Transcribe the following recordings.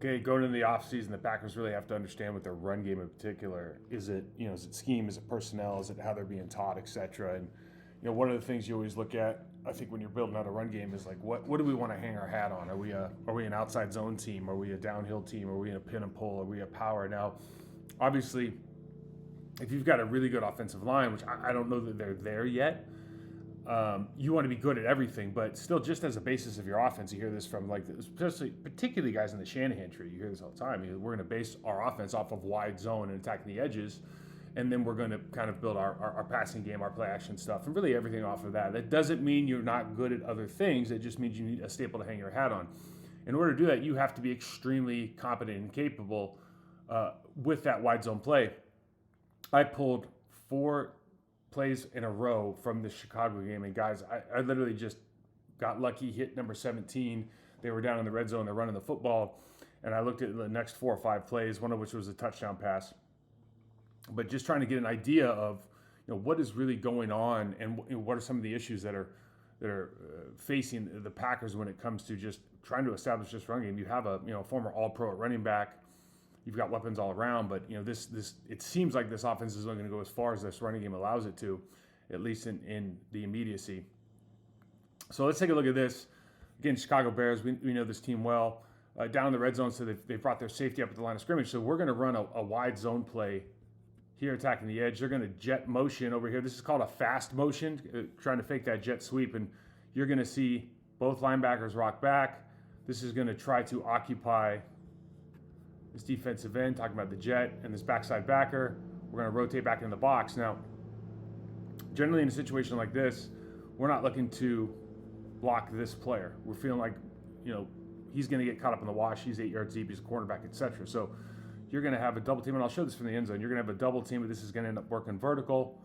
Okay, going into the offseason, the Packers really have to understand what their run game in particular is. Is it scheme, is it personnel, is it how they're being taught, etc. And one of the things you always look at, I think, when you're building out a run game is like, what do we want to hang our hat on? Are we an outside zone team? Are we a downhill team? Are we in a pin and pull? Are we a power? Now, obviously, if you've got a really good offensive line, which I don't know that they're there yet, you want to be good at everything, but still, just as a basis of your offense, you hear this from particularly guys in the Shanahan tree. You hear this all the time. We're going to base our offense off of wide zone and attacking the edges, and then we're going to kind of build our passing game, our play action stuff, and really everything off of that. That doesn't mean you're not good at other things. It just means you need a staple to hang your hat on. In order to do that, you have to be extremely competent and capable with that wide zone play. I pulled 4 plays in a row from the Chicago game, and guys, I literally just got lucky, hit number 17. They were down in the red zone, they're running the football, and I looked at the next 4 or 5 plays, one of which was a touchdown pass. But just trying to get an idea of what is really going on, and what are some of the issues that are facing the Packers when it comes to just trying to establish this run game. You have a former All-Pro at running back. You've got weapons all around, but this it seems like this offense is only going to go as far as this running game allows it to, at least in the immediacy. So let's take a look at this. Again, Chicago Bears, we know this team well. Down in the red zone, so they've brought their safety up at the line of scrimmage. So we're going to run a wide zone play here, attacking the edge. They're going to jet motion over here. This is called a fast motion, trying to fake that jet sweep, and you're going to see both linebackers rock back. This is going to try to occupy this defensive end, talking about the jet, and this backside backer. We're going to rotate back in the box. Now, generally in a situation like this, we're not looking to block this player. We're feeling like, he's going to get caught up in the wash. He's 8 yards deep. He's a cornerback, etc. So you're going to have a double team, and I'll show this from the end zone. You're going to have a double team, but this is going to end up working vertical.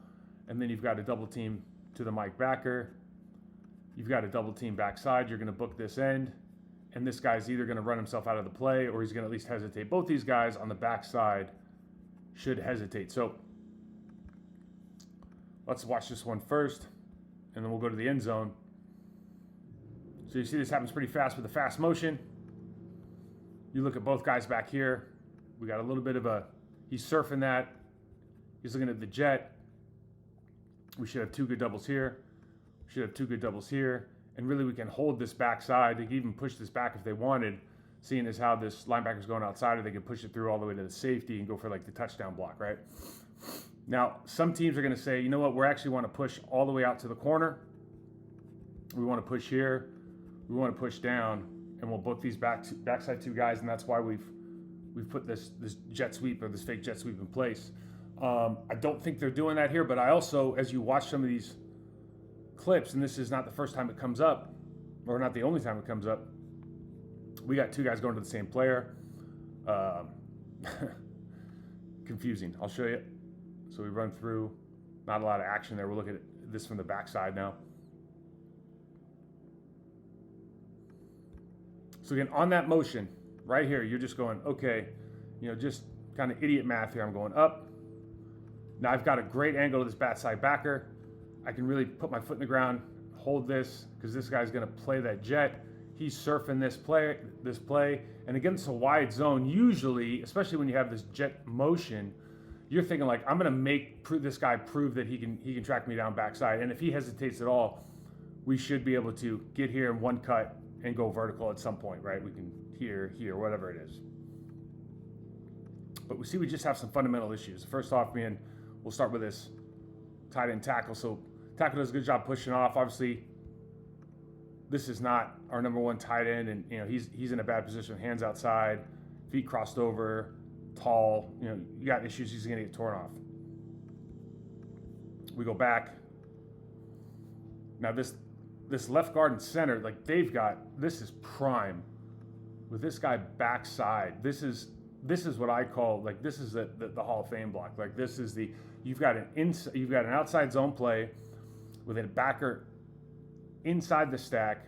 And then you've got a double team to the Mike backer. You've got a double team backside. You're going to book this end. And this guy's either going to run himself out of the play, or he's going to at least hesitate. Both these guys on the backside should hesitate. So let's watch this one first, and then we'll go to the end zone. So you see this happens pretty fast with a fast motion. You look at both guys back here. We got a little bit of he's surfing that. He's looking at the jet. We should have 2 good doubles here. We should have 2 good doubles here. And really, we can hold this backside. They can even push this back if they wanted, seeing as how this linebacker's going outside, or they can push it through all the way to the safety and go for like the touchdown block, right? Now, some teams are going to say, you know what, we actually want to push all the way out to the corner. We want to push here. We want to push down, and we'll book these backside 2 guys, and that's why we've put this jet sweep, or this fake jet sweep, in place. I don't think they're doing that here, but I also, as you watch some of these clips, and this is not the first time it comes up, or not the only time it comes up, we got 2 guys going to the same player. Confusing. I'll show you. So we run through, not a lot of action there. We'll look at this from the backside now. So again, on that motion right here, you're just going, okay, just kind of idiot math here. I'm going up. Now I've got a great angle to this backside backer. I can really put my foot in the ground, hold this, because this guy's going to play that jet. He's surfing this play, and against a wide zone, usually, especially when you have this jet motion, you're thinking like, I'm going to make this guy prove that he can track me down backside, and if he hesitates at all, we should be able to get here in one cut and go vertical at some point, right? We can here, whatever it is. But we just have some fundamental issues. First off, we'll start with this tight end tackle. So tackle does a good job pushing off. Obviously, this is not our number 1 tight end, and he's in a bad position, hands outside, feet crossed over, tall. You got issues. He's going to get torn off. We go back. Now this left guard and center, like this is prime with this guy backside. This is what I call, like, this is the Hall of Fame block. Like, this is you've got an outside zone play with a backer inside the stack.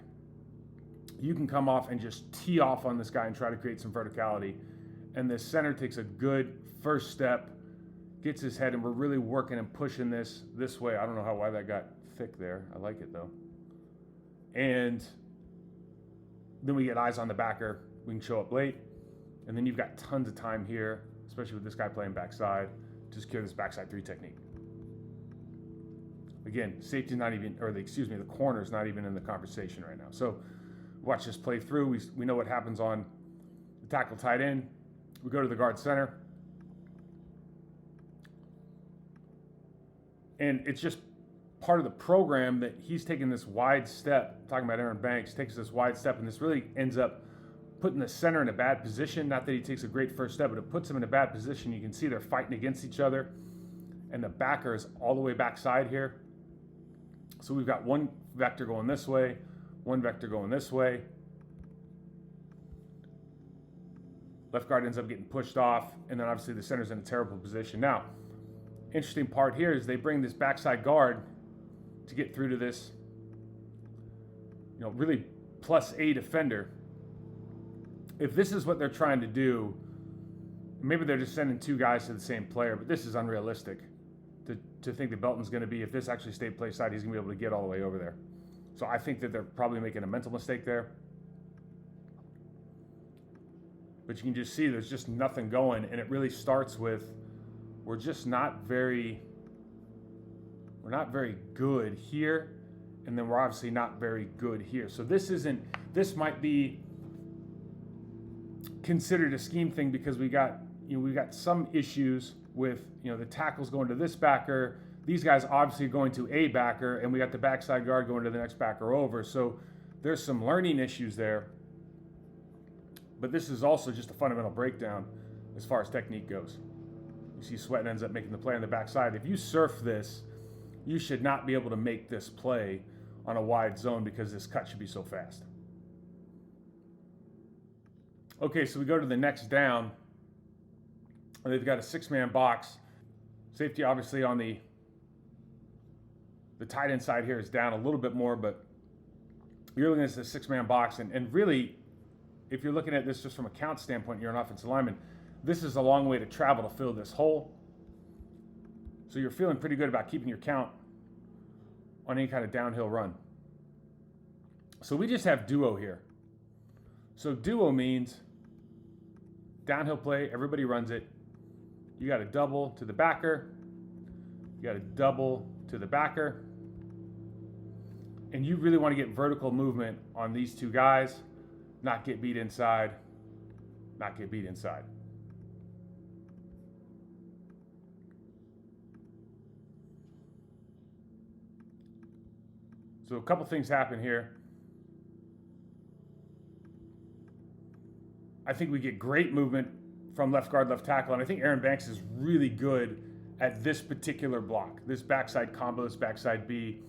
You can come off and just tee off on this guy and try to create some verticality. And the center takes a good first step, gets his head, and we're really working and pushing this way. I don't know why that got thick there. I like it though. And then we get eyes on the backer. We can show up late. And then you've got tons of time here, especially with this guy playing backside, to secure this backside 3 technique. Again, safety's not even, or the corner's not even in the conversation right now. So watch this play through. We know what happens on the tackle tight end. We go to the guard center. And it's just part of the program that he's taking this wide step, talking about Aaron Banks, takes this wide step, and this really ends up putting the center in a bad position. Not that he takes a great first step, but it puts him in a bad position. You can see they're fighting against each other, and the backer is all the way backside here. So we've got one vector going this way, one vector going this way. Left guard ends up getting pushed off, and then obviously the center's in a terrible position. Now, interesting part here is they bring this backside guard to get through to this, really +A defender. If this is what they're trying to do, maybe they're just sending 2 guys to the same player, but this is unrealistic to think that Belton's going to be, if this actually stayed play side, he's going to be able to get all the way over there. So I think that they're probably making a mental mistake there. But you can just see there's just nothing going, and it really starts with we're not very good here, and then we're obviously not very good here. So this might be considered a scheme thing because we got some issues with the tackles going to this backer, these guys obviously going to a backer, and we got the backside guard going to the next backer over. So there's some learning issues there. But this is also just a fundamental breakdown as far as technique goes. You see Sweat ends up making the play on the backside. If you surf this, you should not be able to make this play on a wide zone because this cut should be so fast. Okay, so we go to the next down. And they've got a 6-man box. Safety obviously on the tight end side here is down a little bit more, but you're looking at this 6-man box. And really, if you're looking at this just from a count standpoint, you're an offensive lineman, this is a long way to travel to fill this hole. So you're feeling pretty good about keeping your count on any kind of downhill run. So we just have duo here. So duo means downhill play, everybody runs it. You got a double to the backer. You got a double to the backer. And you really want to get vertical movement on these 2 guys, not get beat inside, not get beat inside. So a couple things happen here. I think we get great movement from left guard, left tackle, and I think Aaron Banks is really good at this particular block, this backside combo, this backside B,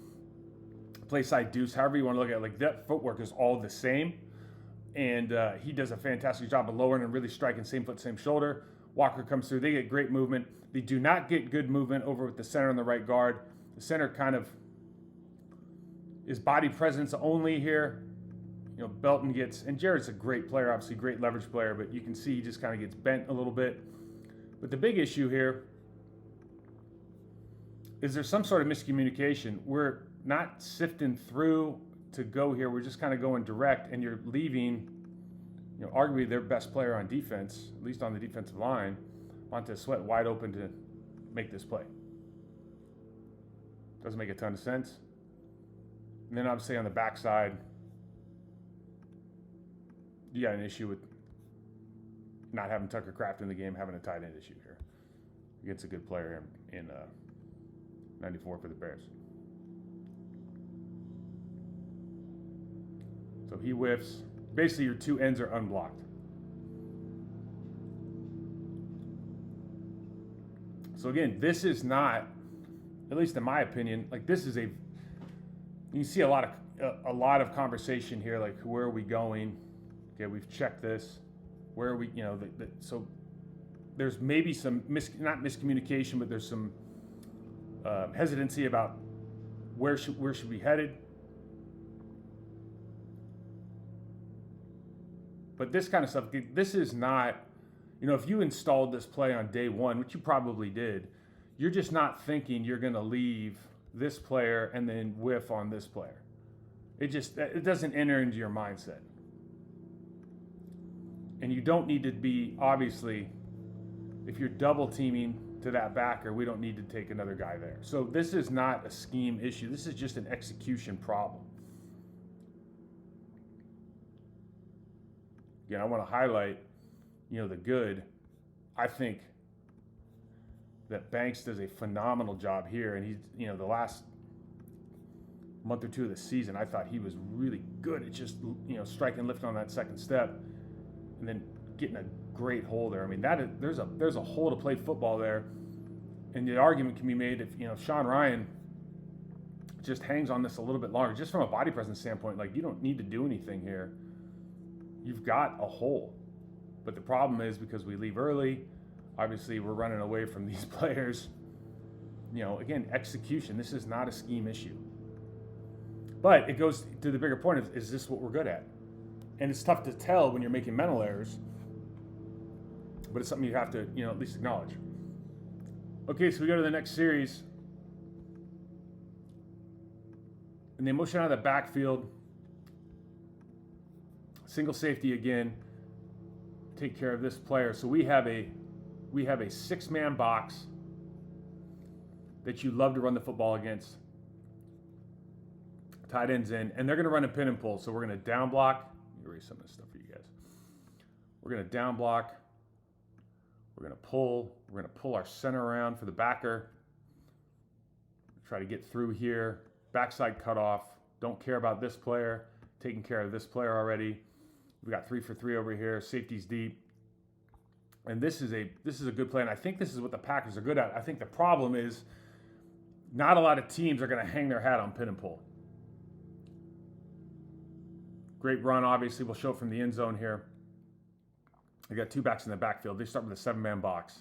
play side deuce, however you want to look at it. Like, that footwork is all the same, and he does a fantastic job of lowering and really striking same foot, same shoulder. Walker comes through. They get great movement. They do not get good movement over with the center and the right guard. The center kind of is body presence only here. Belton gets, and Jared's a great player, obviously great leverage player, but you can see he just kind of gets bent a little bit. But the big issue here is there's some sort of miscommunication. We're not sifting through to go here. We're just kind of going direct, and you're leaving, arguably their best player on defense, at least on the defensive line, Montez Sweat, wide open to make this play. Doesn't make a ton of sense. And then obviously on the backside, you got an issue with not having Tucker Kraft in the game, having a tight end issue here against a good player in 94 for the Bears. So he whiffs. Basically, your 2 ends are unblocked. So again, this is not, at least in my opinion, like this is you see a lot of conversation here, like where are we going? Okay, we've checked this. Where are we? So there's maybe some not miscommunication, but there's some hesitancy about where should we be headed. But this kind of stuff, this is not, if you installed this play on day 1, which you probably did, you're just not thinking you're going to leave this player and then whiff on this player. It doesn't enter into your mindset. And you don't need to be, obviously, if you're double teaming to that backer, we don't need to take another guy there. So this is not a scheme issue. This is just an execution problem. Again, I want to highlight, the good. I think that Banks does a phenomenal job here. And he's, the last month or two of the season, I thought he was really good at just, striking and lifting on that second step and then getting a great hole there. I mean, there's a hole to play football there. And the argument can be made if Sean Ryan just hangs on this a little bit longer, just from a body presence standpoint, like you don't need to do anything here. You've got a hole. But the problem is because we leave early, obviously we're running away from these players. Again, execution. This is not a scheme issue. But it goes to the bigger point of, is this what we're good at? And it's tough to tell when you're making mental errors, but it's something you have to, at least acknowledge. Okay, so we go to the next series. And they motion out of the backfield. Single safety again. Take care of this player. So we have a 6-man box that you love to run the football against. Tight ends in, and they're going to run a pin and pull. So we're going to down block. Let me erase some of this stuff for you guys. We're going to down block. We're going to pull. We're going to pull our center around for the backer. Try to get through here. Backside cutoff. Don't care about this player. Taking care of this player already. We got 3 for 3 over here. Safety's deep. And this is a good play, and I think this is what the Packers are good at. I think the problem is not a lot of teams are going to hang their hat on pin and pull. Great run, obviously. We'll show it from the end zone here. They got 2 backs in the backfield. They start with a 7-man box.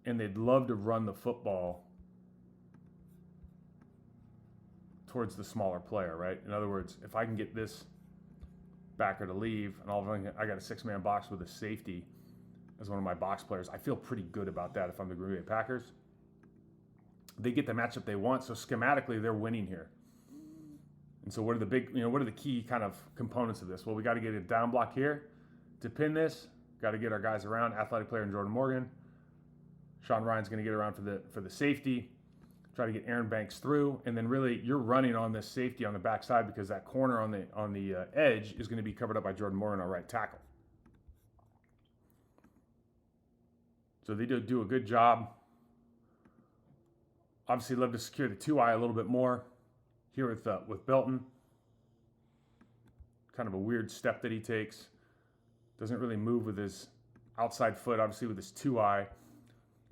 And they'd love to run the football towards the smaller player, right? In other words, if I can get this backer to leave, and all of a sudden I got a 6-man box with a safety as one of my box players, I feel pretty good about that if I'm the Green Bay Packers. They get the matchup they want, so schematically they're winning here. And so what are the key kind of components of this? Well, we got to get a down block here to pin this. Got to get our guys around. Athletic player in Jordan Morgan. Sean Ryan's going to get around for the safety. Try to get Aaron Banks through, and then really you're running on this safety on the backside because that corner on the edge is going to be covered up by Jordan Morgan, our right tackle. So they do a good job. Obviously, love to secure the 2-eye a little bit more here with Belton. Kind of a weird step that he takes. Doesn't really move with his outside foot. Obviously, with his 2-eye.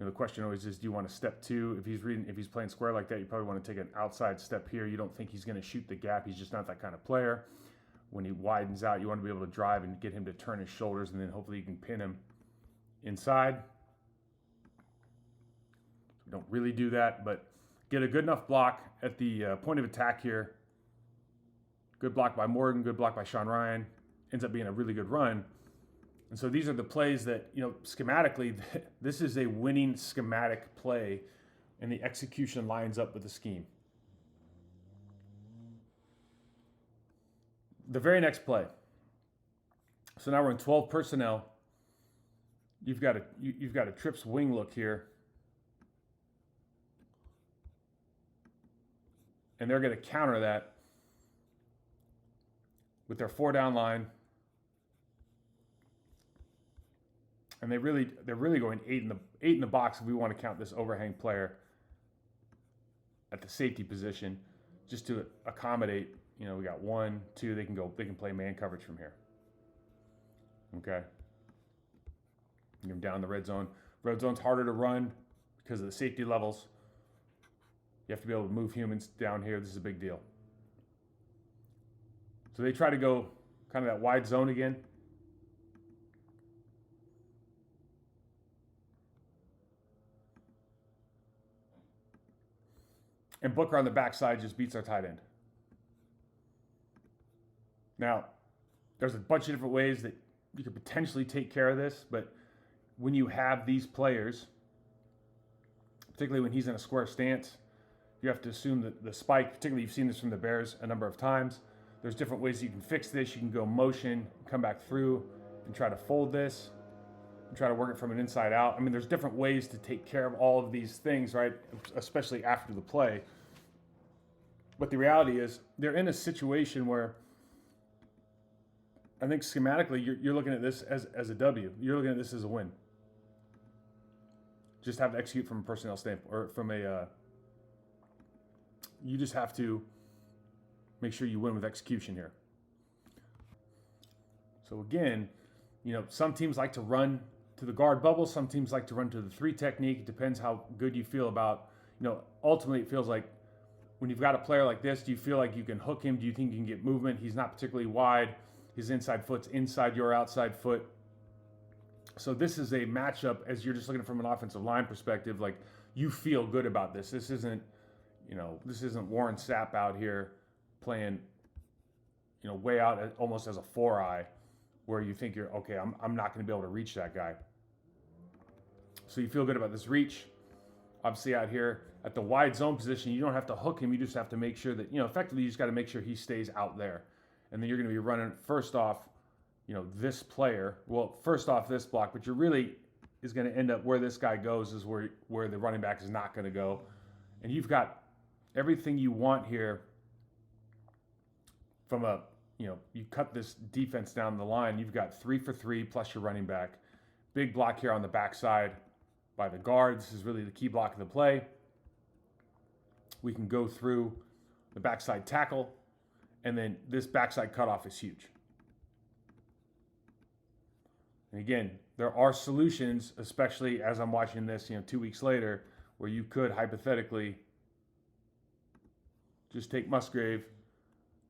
The question always is, do you want to step 2? If he's playing square like that, you probably want to take an outside step here. You don't think he's going to shoot the gap. He's just not that kind of player. When he widens out, you want to be able to drive and get him to turn his shoulders, and then hopefully you can pin him inside. We don't really do that, but get a good enough block at the point of attack here. Good block by Morgan, good block by Sean Ryan. Ends up being a really good run. And so these are the plays that, schematically, this is a winning schematic play, and the execution lines up with the scheme. The very next play. So now we're in 12 personnel. You've got a trips wing look here. And they're going to counter that with their 4-down line. And they're really going 8 in the box if we want to count this overhang player at the safety position, just to accommodate. We got 1, 2. They can play man coverage from here. Okay. Get them down the red zone. Red zone's harder to run because of the safety levels. You have to be able to move humans down here. This is a big deal. So they try to go kind of that wide zone again. And Booker on the backside just beats our tight end. Now, there's a bunch of different ways that you could potentially take care of this, but when you have these players, particularly when he's in a square stance, you have to assume that the spike, particularly you've seen this from the Bears a number of times, there's different ways you can fix this. You can go motion, come back through, can try to fold this, and try to work it from an inside out. I mean, there's different ways to take care of all of these things, right? Especially after the play. But the reality is, they're in a situation where I think schematically you're looking at this as a W. You're looking at this as a win. Just have to execute from a personnel standpoint, or from a. You just have to make sure you win with execution here. So again, some teams like to run to the guard bubble. Some teams like to run to the 3 technique. It depends how good you feel about, ultimately it feels like when you've got a player like this, do you feel like you can hook him? Do you think you can get movement? He's not particularly wide. His inside foot's inside your outside foot. So this is a matchup, as you're just looking from an offensive line perspective, like you feel good about this. This isn't Warren Sapp out here playing, way out almost as a 4-eye, where you think you're, okay, I'm not going to be able to reach that guy. So you feel good about this reach. Obviously out here at the wide zone position, you don't have to hook him. You just have to make sure that, effectively you just got to make sure he stays out there. And then you're going to be running, first off, this player. Well, first off this block, but you're really is going to end up where this guy goes is where the running back is not going to go. And you've got everything you want here from a, you cut this defense down the line. You've got 3 for 3 plus your running back. Big block here on the backside by the guard. This is really the key block of the play. We can go through the backside tackle, and then this backside cutoff is huge. And again, there are solutions, especially as I'm watching this, 2 weeks later, where you could hypothetically just take Musgrave,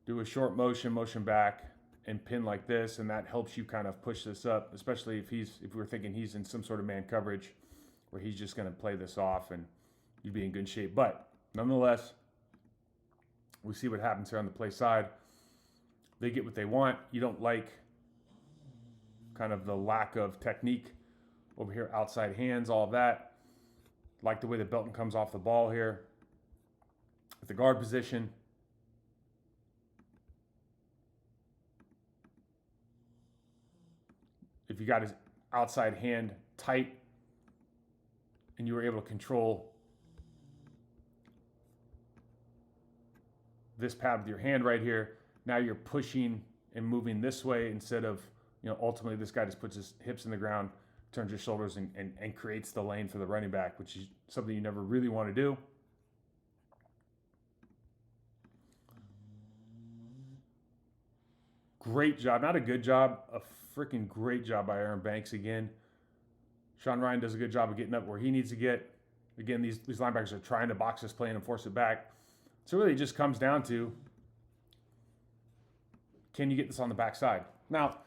do a short motion back, and pin like this, and that helps you kind of push this up, especially if we're thinking he's in some sort of man coverage where he's just going to play this off and you'd be in good shape. But nonetheless, we see what happens here on the play side. They get what they want. You don't like kind of the lack of technique over here, outside hands, all of that. Like the way that Belton comes off the ball here at the guard position. If you got his outside hand tight and you were able to control this pad with your hand right here, now you're pushing and moving this way instead of, ultimately this guy just puts his hips in the ground, turns his shoulders and creates the lane for the running back, which is something you never really want to do. Great job, not a good job, a freaking great job by Aaron Banks again. Sean Ryan does a good job of getting up where he needs to get. Again, these linebackers are trying to box this play and force it back. So really it just comes down to, can you get this on the backside? Now,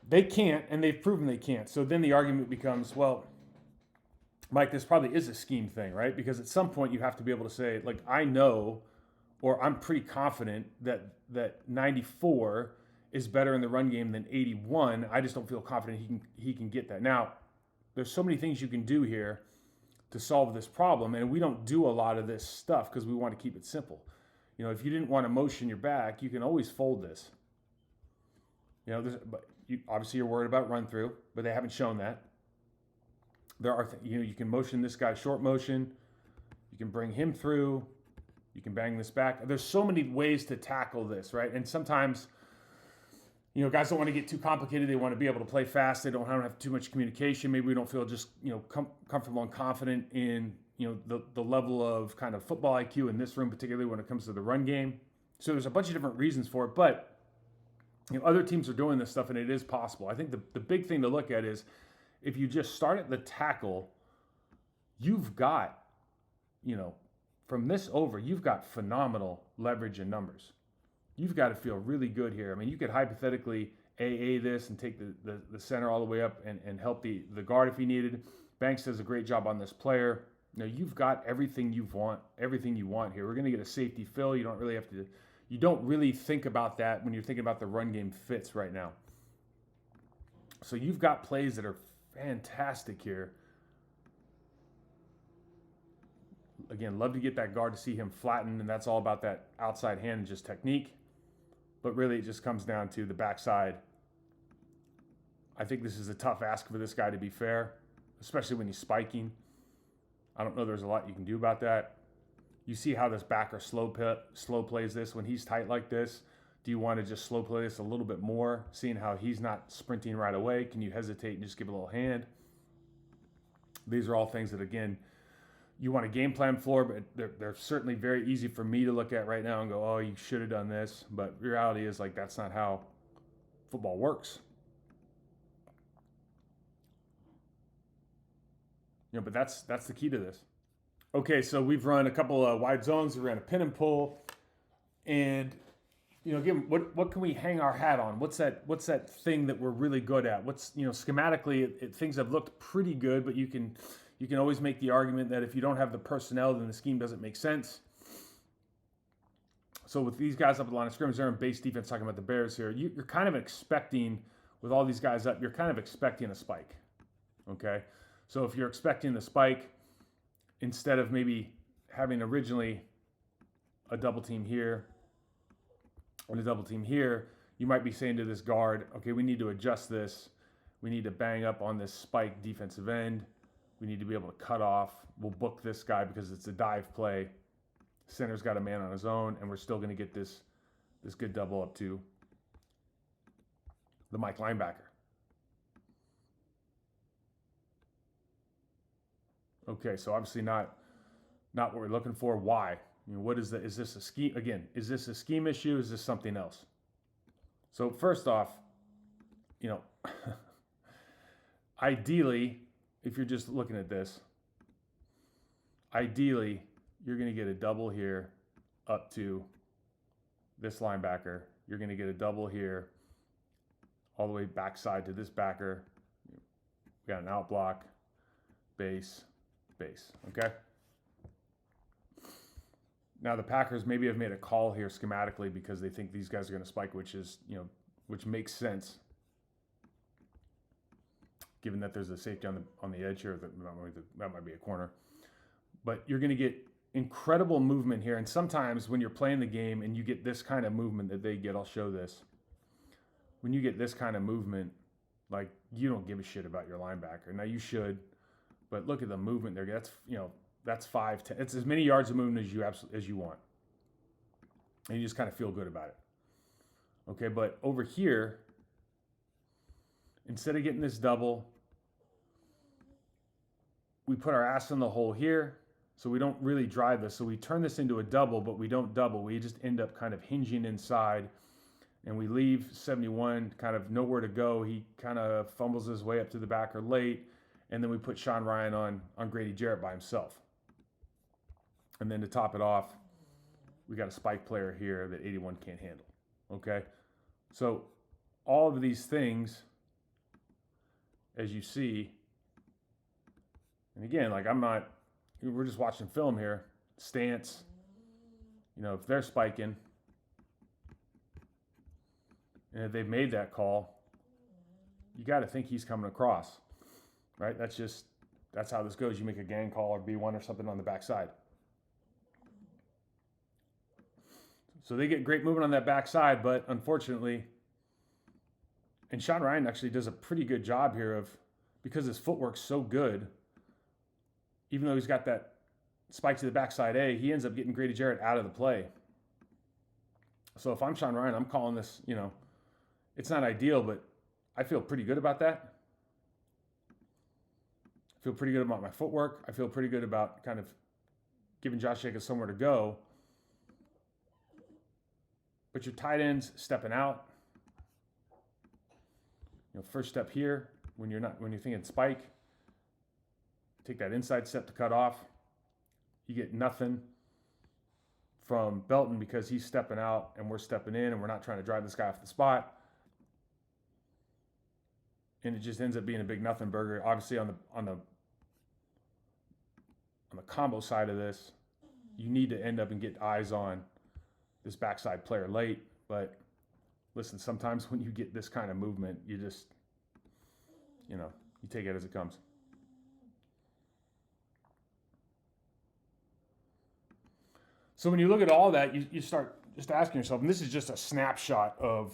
they can't, and they've proven they can't. So then the argument becomes, well, Mike, this probably is a scheme thing, right? Because at some point you have to be able to say, like, I know, or I'm pretty confident that 94 is better in the run game than 81. I just don't feel confident he can get that. Now, there's so many things you can do here to solve this problem, and we don't do a lot of this stuff because we want to keep it simple. If you didn't want to motion your back, you can always fold this. But obviously you're worried about run through, but they haven't shown that. There are, you can motion this guy short motion. You can bring him through. You can bang this back. There's so many ways to tackle this, right? And sometimes, guys don't want to get too complicated. They want to be able to play fast. They don't want to have too much communication. Maybe we don't feel just, comfortable and confident in, the level of kind of football IQ in this room, particularly when it comes to the run game. So there's a bunch of different reasons for it, but other teams are doing this stuff, and it is possible. I think the big thing to look at is if you just start at the tackle, you've got, from this over, you've got phenomenal leverage and numbers. You've got to feel really good here. I mean, you could hypothetically AA this and take the center all the way up and help the guard if he needed. Banks does a great job on this player. You've got everything you want here. We're going to get a safety fill. You don't really think about that when you're thinking about the run game fits right now. So you've got plays that are fantastic here. Again, love to get that guard to see him flatten, and that's all about that outside hand and just technique. But really, it just comes down to the backside I think this is a tough ask for this guy, to be fair, especially when he's spiking. I don't know there's a lot you can do about that. You see how this backer slow plays this when he's tight like this. Do you want to just slow play this a little bit more, seeing how he's not sprinting right away? Can you hesitate and just give a little hand? These are all things that, again, you want a game plan for, but they're certainly very easy for me to look at right now and go, oh, you should have done this. But reality is, like, that's not how football works. But that's the key to this. Okay, so we've run a couple of wide zones. We ran a pin and pull, and again, what can we hang our hat on? What's that thing that we're really good at? What's schematically, things have looked pretty good, but you can always make the argument that if you don't have the personnel, then the scheme doesn't make sense. So with these guys up at the line of scrimmage, they're in base defense. Talking about the Bears here, you're kind of expecting, with all these guys up, you're kind of expecting a spike. Okay, so if you're expecting the spike, instead of maybe having originally a double team here and a double team here, you might be saying to this guard, okay, we need to adjust this. We need to bang up on this spike defensive end. We need to be able to cut off. We'll book this guy because it's a dive play. Center's got a man on his own, and we're still going to get this good double up to the Mike linebacker. Okay, so obviously not what we're looking for. Why? Is this a scheme? Again, is this a scheme issue? Is this something else? So first off, ideally, if you're just looking at this, ideally, you're going to get a double here up to this linebacker. You're going to get a double here all the way backside to this backer. We got an out block, base, okay? Now the Packers maybe have made a call here schematically because they think these guys are going to spike, which makes sense, given that there's a safety on the edge here. That might be a corner, but you're going to get incredible movement here. And sometimes when you're playing the game and you get this kind of movement that they get, I'll show this. When you get this kind of movement, like, you don't give a shit about your linebacker. Now you should. But look at the movement there. That's 5, 10. It's as many yards of movement as you want, and you just kind of feel good about it. Okay, but over here, instead of getting this double, we put our ass in the hole here, so we don't really drive this. So we turn this into a double, but we don't double. We just end up kind of hinging inside, and we leave 71 kind of nowhere to go. He kind of fumbles his way up to the backer late. And then we put Sean Ryan on Grady Jarrett by himself. And then to top it off, we got a spike player here that 81 can't handle. Okay? So all of these things, as you see, and again, like, we're just watching film here. Stance, if they're spiking, and if they've made that call, you got to think he's coming across. Right? That's how this goes. You make a gang call or B1 or something on the backside. So they get great movement on that backside, but unfortunately, and Sean Ryan actually does a pretty good job here because his footwork's so good, even though he's got that spike to the backside A, he ends up getting Grady Jarrett out of the play. So if I'm Sean Ryan, I'm calling this, it's not ideal, but I feel pretty good about that. I feel pretty good about my footwork. I feel pretty good about kind of giving Josh Jacobs somewhere to go. But your tight end's stepping out. First step here, when you're thinking spike, take that inside step to cut off. You get nothing from Belton because he's stepping out and we're stepping in and we're not trying to drive this guy off the spot. And it just ends up being a big nothing burger. Obviously, on the combo side of this, you need to end up and get eyes on this backside player late. But listen, sometimes when you get this kind of movement, you just, you take it as it comes. So when you look at all that, you start just asking yourself, and this is just a snapshot of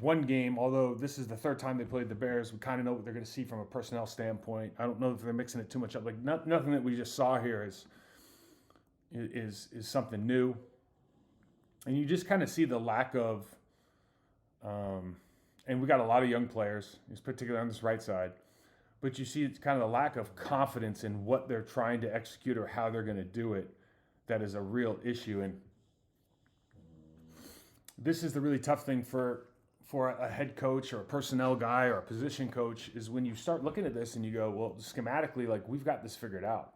one game, although this is the third time they played the Bears, we kind of know what they're going to see from a personnel standpoint. I don't know if they're mixing it too much up. Like nothing that we just saw here is something new, and you just kind of see the lack of, and we got a lot of young players, particularly on this right side, but you see it's kind of the lack of confidence in what they're trying to execute or how they're going to do it. That is a real issue, and this is the really tough thing for a head coach or a personnel guy or a position coach is when you start looking at this and you go, well, schematically, like we've got this figured out.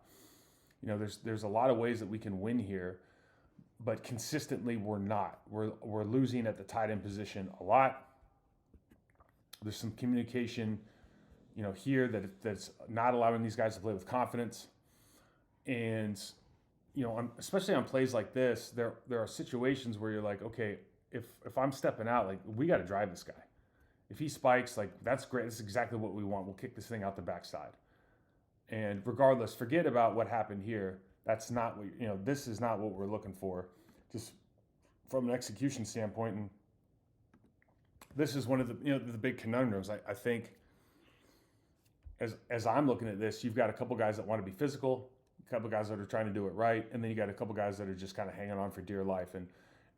There's a lot of ways that we can win here, but consistently we're not. We're losing at the tight end position a lot. There's some communication, here that's not allowing these guys to play with confidence, and especially on plays like this, there are situations where you're like, okay, if I'm stepping out, like we got to drive this guy. If he spikes, like that's great. That's exactly what we want. We'll kick this thing out the backside. And regardless, forget about what happened here. That's not what this is not what we're looking for, just from an execution standpoint. And this is one of the the big conundrums. I think as I'm looking at this, you've got a couple guys that want to be physical, a couple guys that are trying to do it right, and then you got a couple guys that are just kind of hanging on for dear life.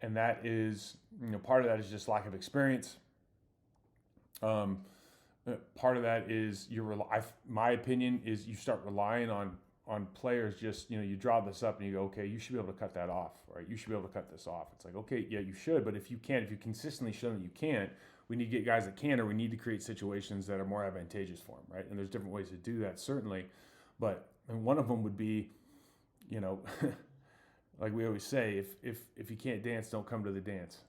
And that is, part of that is just lack of experience. Part of that is my opinion is you start relying on players. Just you draw this up and you go, okay, you should be able to cut that off, right? You should be able to cut this off. It's like, okay, yeah, you should, but if you consistently show that you can't, we need to get guys that can, or we need to create situations that are more advantageous for them, right? And there's different ways to do that, certainly, but one of them would be, like we always say, if you can't dance, don't come to the dance,